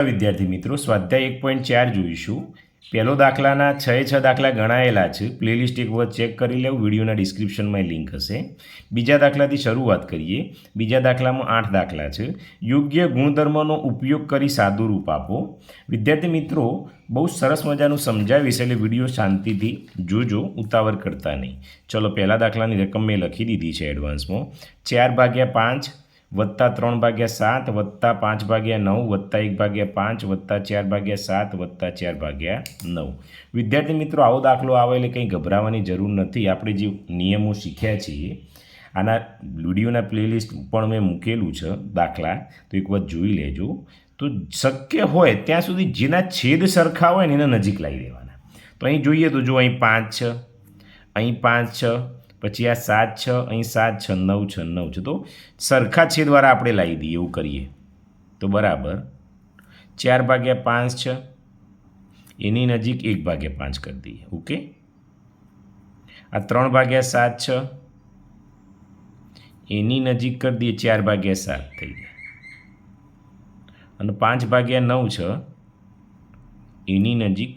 વિદ્યાર્થી મિત્રો સ્વાધ્યાય 1.4 જોઈશું. પહેલો દાખલાના 6 દાખલા ગણાયેલા છે. પ્લેલિસ્ટ એક વખત ચેક કરી લેવું, વિડીયોના ડિસ્ક્રિપ્શનમાં લિંક હશે. બીજા દાખલાથી શરૂઆત કરીએ. બીજા દાખલામાં 8 દાખલા છે. યોગ્ય ગુણધર્મનો ઉપયોગ કરી સાદુરૂપ આપો. વિદ્યાર્થી મિત્રો બહુ સરસ મજાનું સમજાવીશ, એટલે વિડીયો શાંતિથી જોજો, ઉતાવળ કરતા નહીં. ચલો, પહેલા દાખલાની રકમ મેં લખી દીધી છે એડવાન્સમાં. 4/5 વત્તા 3/7 વત્તા 5/9 વત્તા 1/5 વત્તા 4/7 વત્તા 4/9. વિદ્યાર્થી મિત્રો આવો દાખલો આવે એટલે કંઈ ગભરાવાની જરૂર નથી. આપણે જે નિયમો શીખ્યા છીએ આના વિડીયોના પ્લેલિસ્ટ પણ મેં મૂકેલું છે દાખલા, તો એક વખત જોઈ લેજો. તો શક્ય હોય ત્યાં સુધી જેના છેદ સરખા હોય ને એને નજીક લાવી દેવાના. તો અહીં જોઈએ તો જો અહીં 5 છે, અહીં 5 છે, પછી આ 7 છે, અહીં 7 છે, 9 છે, 9 છે. તો સરખા છેદવાળા આપણે લાવી દઈએ, એવું કરીએ તો બરાબર. 4/5 છે, એની નજીક 1/5 કરી દઈએ. ઓકે. આ 3/7 છે, એની નજીક કરી દઈએ 4/7 થઈ જાય. અને 5/9 છે, એની નજીક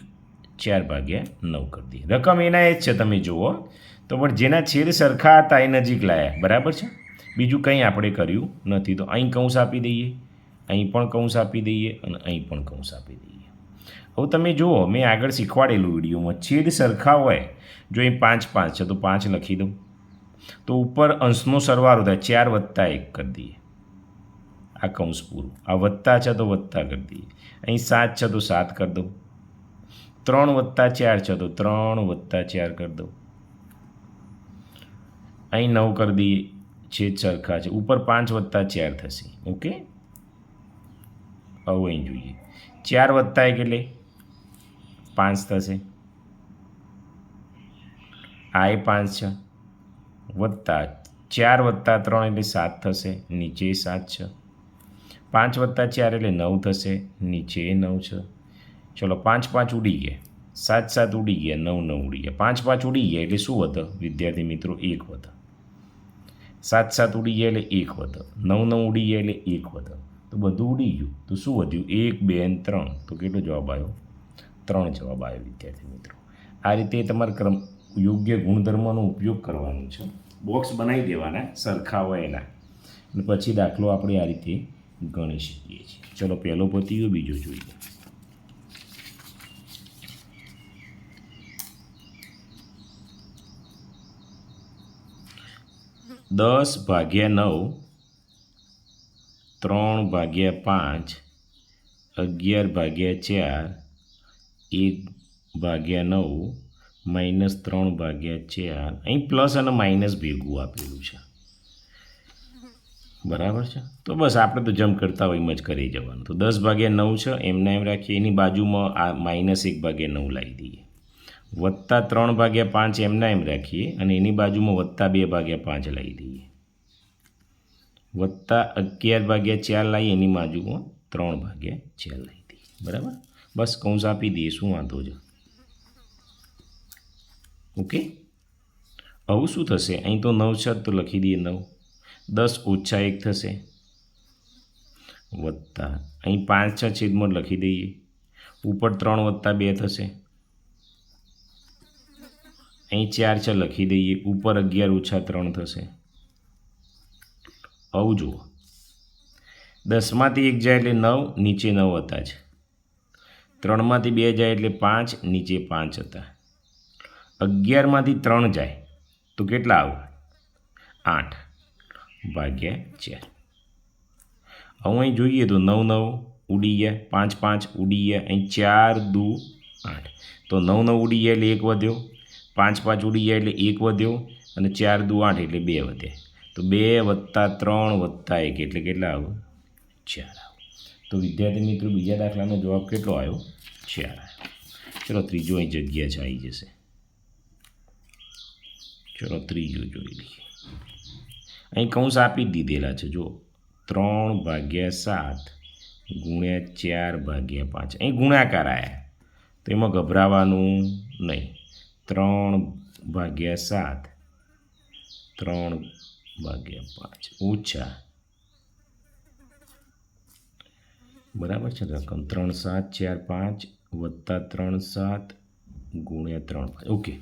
4/9 કરી દઈએ. રકમ એના એ જ છે, તમે જુઓ તો. પણ જેના છેદ સરખા હતા એ નજીક લાયા, બરાબર છે. બીજું કંઈ આપણે કર્યું નથી. તો અહીં કૌંસ આપી દઈએ, અહીં પણ કૌંસ આપી દઈએ, અને અહીં પણ કૌંસ આપી દઈએ. હવે તમે જુઓ, મેં આગળ શીખવાડેલું વિડીયોમાં, છેદ સરખા હોય, જો અહીં 5/5 છે તો 5 લખી દઉં. તો ઉપર અંશનો સરવાળો થાય, 4 + 1 કરી દઈએ. આ કૌંસ પૂરું. આ વત્તા છે તો વત્તા કરી દઈએ. અહીં 7 છે તો 7 કરી દઉં. 3 + 4 છે તો 3 + 4 કરી દઉં. અહીં 9 કરી દઈએ, છેદ સરખા છે. ઉપર 5 + 4 થશે. ઓકે. હવે અહીં જોઈએ, 4 + 1 એટલે 5 થશે. આ એ 5 છે, વત્તા 4 + 3 એટલે 7 થશે, નીચે 7 છે. 5 + 4 એટલે 9 થશે, નીચે 9 છે. ચલો, 5 5 ઉડી ગયા, 7 7 ઉડી ગયા, 9 9 ઉડી ગયા. 5 5 ઉડી ગયા એટલે શું વધે વિદ્યાર્થી મિત્રો? 1 વધે. 7 7 ઉડી ગયા એટલે 1 વધે. 9 9 ઉડી ગયા એટલે 1 વધે. તો બધું ઉડી ગયું તો શું વધ્યું? 1 2 અને 3. તો કેટલો જવાબ આવ્યો? 3 જવાબ આવ્યો વિદ્યાર્થી મિત્રો. આ રીતે તમારે યોગ્ય ગુણધર્મનો ઉપયોગ કરવાનો છે. બોક્સ બનાવી દેવાના સરખા હોય એના, અને પછી દાખલો આપણે આ રીતે ગણી શકીએ છીએ. ચલો, પહેલો પતી ગયો, બીજો જોઈએ. દસ ભાગ્યા 9, 3/5, 11/4, 1/9 - 3/4. અહીં પ્લસ અને માઇનસ ભેગું આપેલું છે, બરાબર છે. તો બસ આપણે તો જમ્પ કરતા હોય એમ જ કરી જવાનું. તો 10/9 છે, એમના એમ રાખીએ. એની બાજુમાં આ -1/9 લાવી દઈએ. વત્તા 3/5 એમના એમ રાખીએ, અને એની બાજુમાં વત્તા 2/5 લાવી દઈએ. વત્તા 11/4 લાવીએ, એની બાજુમાં 3/4 લાવી દઈએ. બરાબર. બસ કૌંસ આપી દઈએ, શું વાંધો છે? ઓકે. આવું શું થશે? અહીં તો 9 છે તો લખી દઈએ 9. 10 - 1 થશે, વત્તા અહીં 5 છે છેદમાં લખી દઈએ. ઉપર 3 + 2 થશે. અહીં 4 છે લખી દઈએ. ઉપર 11 - 3 થશે. આવું જુઓ, 10માંથી 1 જાય એટલે 9, નીચે 9 હતા છે. 3માંથી 2 જાય એટલે 5, નીચે 5 હતા. 11માંથી 3 જાય તો કેટલા આવે? 8/4. હવે અહીં જોઈએ તો 9 9 ઉડી ગયા, 5 5 ઉડી ગયા, અહીં 4 2 8. તો 9 9 ઉડી ગયા એટલે 1 વધ્યો, 5 5 ઉડી ગયા એટલે 1 વધ્યો, અને 4 2 8 એટલે 2 વધ્યા. તો 2 + 3 + 1 એટલે કેટલા આવે? 4 આવે. તો વિદ્યાર્થી મિત્રો બીજા દાખલાનો જવાબ કેટલો આવ્યો? 4 આવ્યો. ચલો, ત્રીજો અહીં જગ્યા છે, આવી જશે. ચલો, ત્રીજું જોઈ લઈએ. અહીં કૌંસ આપી જ દીધેલા છે, જો 3/7 × 4/5. અહીં ગુણાકાર આવ્યા તો એમાં ગભરાવાનું નહીં. 3/7 3/5 ઓછા બરાબર છે રકમ 3 7 4 5 વત્તા 3 7 ગુણ્યા 3 5 ઓકે.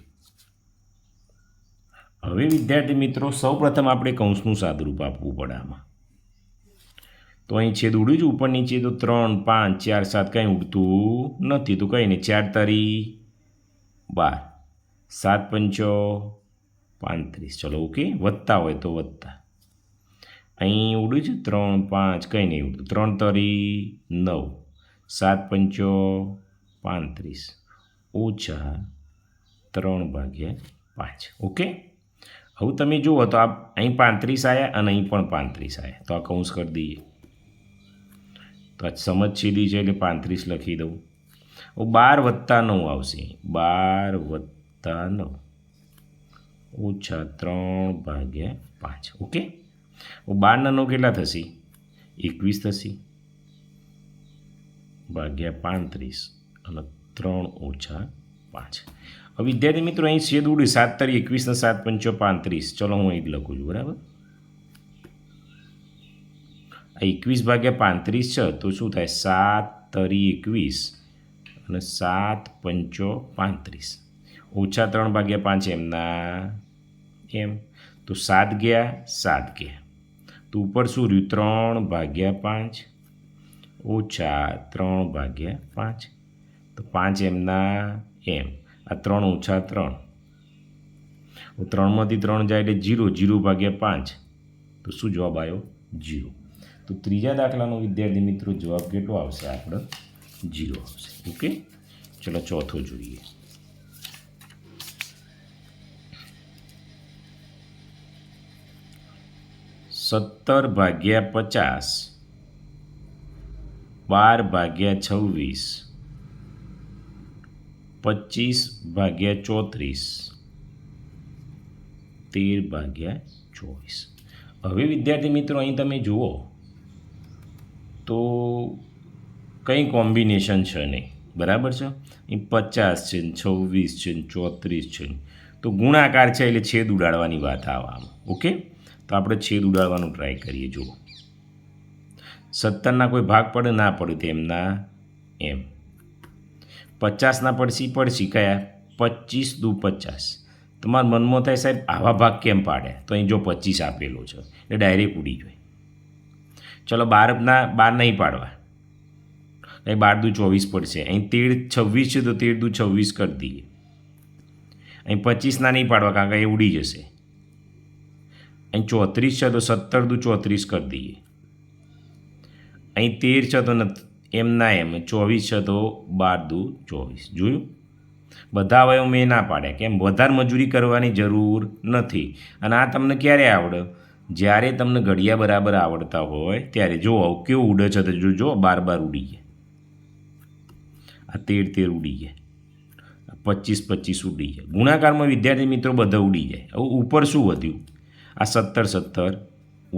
હવે વિદ્યાર્થી મિત્રો સૌપ્રથમ આપણે કૌંસનું સાદુરૂપ આપવું પડે આમાં. તો અહીં છેદ ઉડ્યું છે ઉપર નીચે, તો 3 5 4 7 કંઈ ઉડતું નથી, તો કંઈ નહીં, 4 તારી 12, 7 પંચો 35. ચલો ઓકે, વત્તા હોય તો વત્તા. અહીં ઉડ્યું છે 3 5 કંઈ નહીં ઉડતું, 3 તારી 9, 7 પંચો 35 ઓછા 3/5. ઓકે. હવે તમે જુઓ તો આ અહીં 35 આવ્યા અને અહીં પણ 35 આવ્યા, તો આ કૌંસ કરી દઈએ. તો આ સમજ સીધી છે એટલે 35 લખી દઉં. હવે 12 + 9 આવશે, 12 + 9 ઓછા 3/5. ઓકે. હવે 12 ના 9 કેટલા થશે? 21 થશે, ભાગ્યા 35 અને 3 ઓછા 5. હવે વિદ્યાર્થી મિત્રો અહીં છેદ ઉડે 7 તારી 21 ને 7 પંચો 35. ચલો હું અહીં જ લખું છું, બરાબર. આ 21/35 છે તો શું થાય? 7 તારી 21 અને 7 પંચો 35 ઓછા 3/5 એમના એમ. તો 7 ગયા 7 ગયા, તો ઉપર શું રહ્યું? 3/5 ઓછા 3/5, તો 5 એમના એમ. આ 3 ઓછા 3, 3માંથી 3 જાય એટલે 0, 0/5, તો શું જવાબ આવ્યો? 0. તો ત્રીજા દાખલાનો વિદ્યાર્થી મિત્રો જવાબ કેટલો આવશે? આપણે 0 આવશે. ઓકે. ચલો ચોથો જોઈએ. સત્તર ભાગ્યા 50, 12/26, 25/34, 13/24. હવે વિદ્યાર્થી મિત્રો અહીં તમે જુઓ તો કંઈ કોમ્બિનેશન છે નહીં, બરાબર છે. અહીં 50 છે, 26 છે, 34 છે, તો ગુણાકાર છે એટલે છેદ ઉડાડવાની વાત આવવામાં. ઓકે. તો આપણે છેદ ઉડાડવાનું ટ્રાય કરીએ. જુઓ 17ના કોઈ ભાગ પડે ના પડે તેમના એમ. 50ના પડશી કયા? 25 દુ 50. તમારા મનમાં થાય સાહેબ આવા ભાગ કેમ પાડે? તો અહીં જો 25 આપેલો છે એટલે ડાયરેક્ટ ઉડી જાય. ચલો 12 નહીં પાડવા, અહીં 12 દુ 24 પડશે. અહીં 13 26 છે તો 13 દુ 26 કરી દઈએ. અહીં 25ના નહીં પાડવા કારણ કે એ ઉડી જશે. અહીં 34 છે તો 17 દુ 34 કરી દઈએ. અહીં 13 છે તો એમના એમ, 24 છે તો 12 દુ 24. જોયું? બધા અવયવ મેં ના પાડ્યા, કેમ? વધારે મજૂરી કરવાની જરૂર નથી. અને આ તમને ક્યારે આવડે? જ્યારે તમને ઘડિયા બરાબર આવડતા હોય ત્યારે. જો કેવું ઉડે છે તો જો 12 ઉડી ગયા, આ 13 ઉડી ગયા, 25 ઉડી ગયા. ગુણાકારમાં વિદ્યાર્થી મિત્રો બધા ઉડી જાય. હવે ઉપર શું વધ્યું? આ 17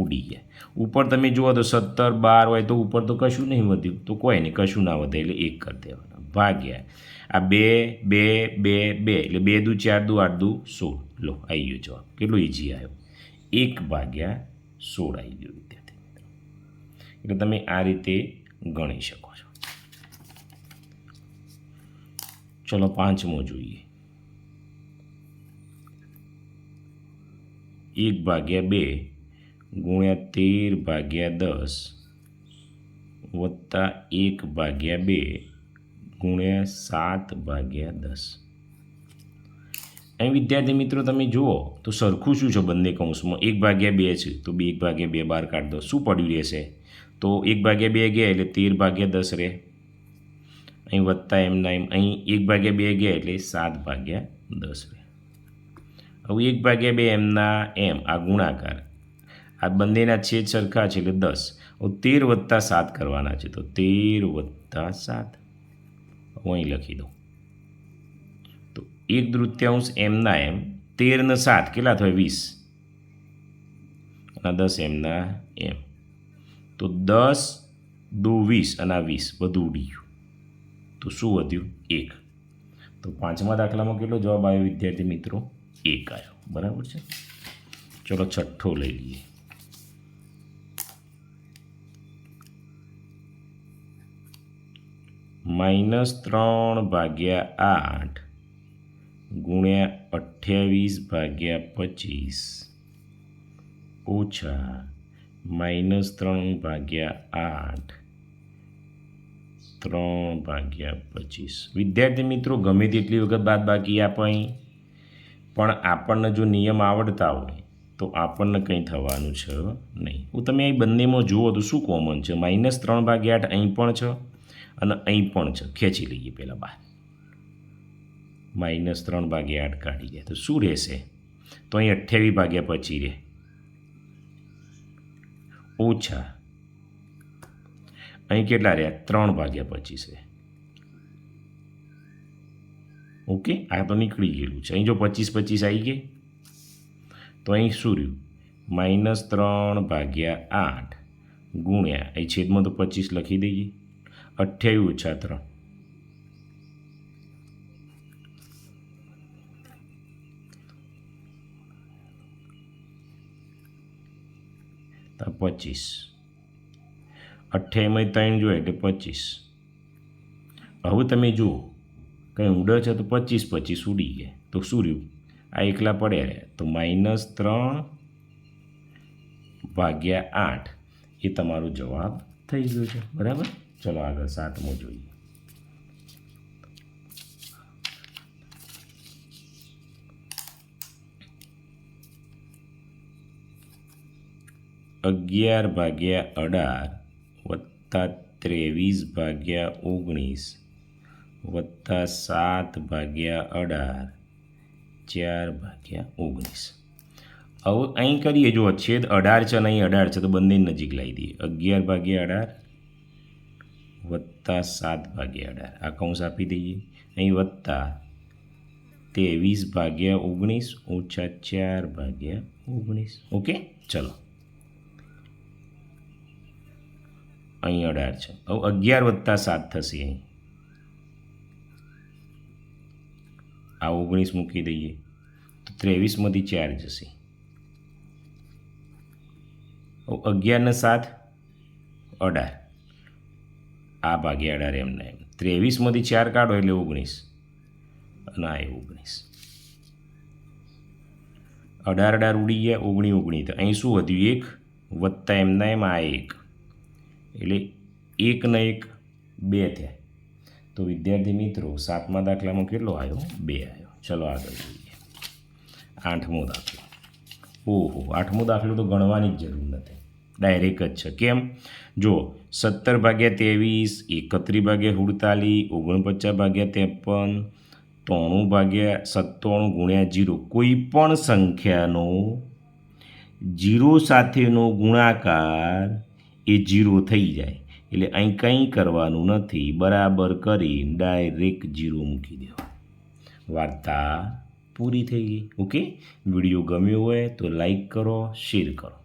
ઉડી ગયા. ઉપર તમે જુઓ તો 17 12 હોય તો ઉપર તો કશું નહીં વધ્યું, તો કોઈ નહીં, કશું ના વધે એટલે 1 કરી દેવાના, ભાગ્યા આ 2 2 2 2 એટલે 2 દુ 4 દુ 8 દુ 16. લો આવી ગયો જવાબ. કેટલો ઇઝી આવ્યો? 1/16 આવી ગયો વિદ્યાર્થી મિત્રો. એટલે તમે આ રીતે ગણી શકો છો. ચલો પાંચમો જોઈએ. 1/2 ગુણ્યા 13/10 વત્તા 1/2 ગુણ્યા 7/10. અહીં વિદ્યાર્થી મિત્રો તમે જુઓ તો સરખું શું છે બંને કૌંસમાં? 1/2 છે તો 1/2 બહાર કાઢી દો. શું પડ્યું રહેશે? તો 1/2 ગયા એટલે 13/10 રહે. અહીં વત્તા એમના એમ, અહીં 1/2 ગયા એટલે 7/10 રહે. હવે 1/2 એમના એમ, આ ગુણાકાર, આ બંનેના છેદ સરખા છે એટલે 10. હવે 13 + 7 કરવાના છે, તો 13 + 7 હું અહીં લખી દઉં. તો 1/3 એમના એમ, 13 ને 7 કેટલા થાય? 20 અને 10 એમના એમ, તો 10 દુ 20 અને આ 20 બધું ઉડી ગયું. તો શું વધ્યું? 1. તો પાંચમા દાખલામાં કેટલો જવાબ આવ્યો વિદ્યાર્થી મિત્રો? 1 આવ્યો. બરાબર છે. ચલો છઠ્ઠો લઈ લઈએ. -3/8 ગુણ્યા 28/25 ઓછા -3/8 3/25. વિદ્યાર્થી મિત્રો, ગમે તેટલી વખત બાદબાકી આપો અહીં, પણ આપણને જો નિયમ આવડતા હોય તો આપણને કંઈ થવાનું છે નહીં. હું તમે અહીં બંનેમાં જુઓ તો શું કોમન છે? -3/8 અહીં પણ છે અને અહીં પણ છે. ખેંચી લઈએ પહેલાં બહાર. -3/8 કાઢી ગયા તો શું રહેશે? તો અહીં 28/25 રહે ઓછા અહીં કેટલા રહ્યા? 3/25 રહે. ઓકે, આ તો નીકળી ગયેલું છે. અહીં જો 25 આવી ગઈ તો અહીં શું રહ્યું? -3/8 ગુણ્યા અહીં છેદમાં તો 25 લખી દઈએ, 28 ઓછા 3 તો 25. 28 3 જોઈએ એટલે 25. હવે તમે જુઓ કંઈ ઉડે છે તો 25 ઉડી ગયા તો શું રહ્યું? આ એકલા પડ્યા રહ્યા તો -3/8 એ તમારો જવાબ થઈ ગયો છે. બરાબર. ચલો આગળ 7મો જોઈએ. (11/18 વત્તા 23/19 વત્તા 7/18 4/19). હવે અહીં કરીએ, જો છેદ 18 છે અને અહીં 18 છે તો બંને નજીક લાવી દઈએ. 11/18 વત્તા 7/18 આ કૌંસ આપી દઈએ. અહીં વત્તા 23/19 ઓછા 4/19. ઓકે, ચલો અહીં 18 છે. હવે 11 વત્તા 7 થશે. અહીં આ 19 મૂકી દઈએ તો 23માંથી 4 જશે. હવે 11 ને 7 18 આ ભાગ્યા 18 એમને એમ. 23માંથી 4 કાઢો એટલે 19 અને આ 19. 18 ઉડી ગયા, 19 તો અહીં શું વધ્યું? 1 વત્તા એમના એમ આ 1 એટલે 1 ને 1 2 થયા. તો વિદ્યાર્થી મિત્રો 7મા દાખલામાં કેટલો આવ્યો? 2 આવ્યો. ચલો આગળ જોઈએ. 8મો દાખલો. ઓહો, 8મો દાખલો તો ગણવાની જ જરૂર નથી, ડાયરેક્ટ જ છે. કેમ? જો 17/23 31/47 49/53 93/97 ગુણ્યા 0 કોઈ પણ સંખ્યાનો 0 સાથેનો ગુણાકાર એ 0 થઈ જાય એટલે અહીં કંઈ કરવાનું નથી, બરાબર કરી ડાયરેક્ટ 0 મૂકી દેવા. વાર્તા પૂરી થઈ ગઈ. ઓકે, વિડીયો ગમ્યો હોય તો લાઈક કરો, શેર કરો.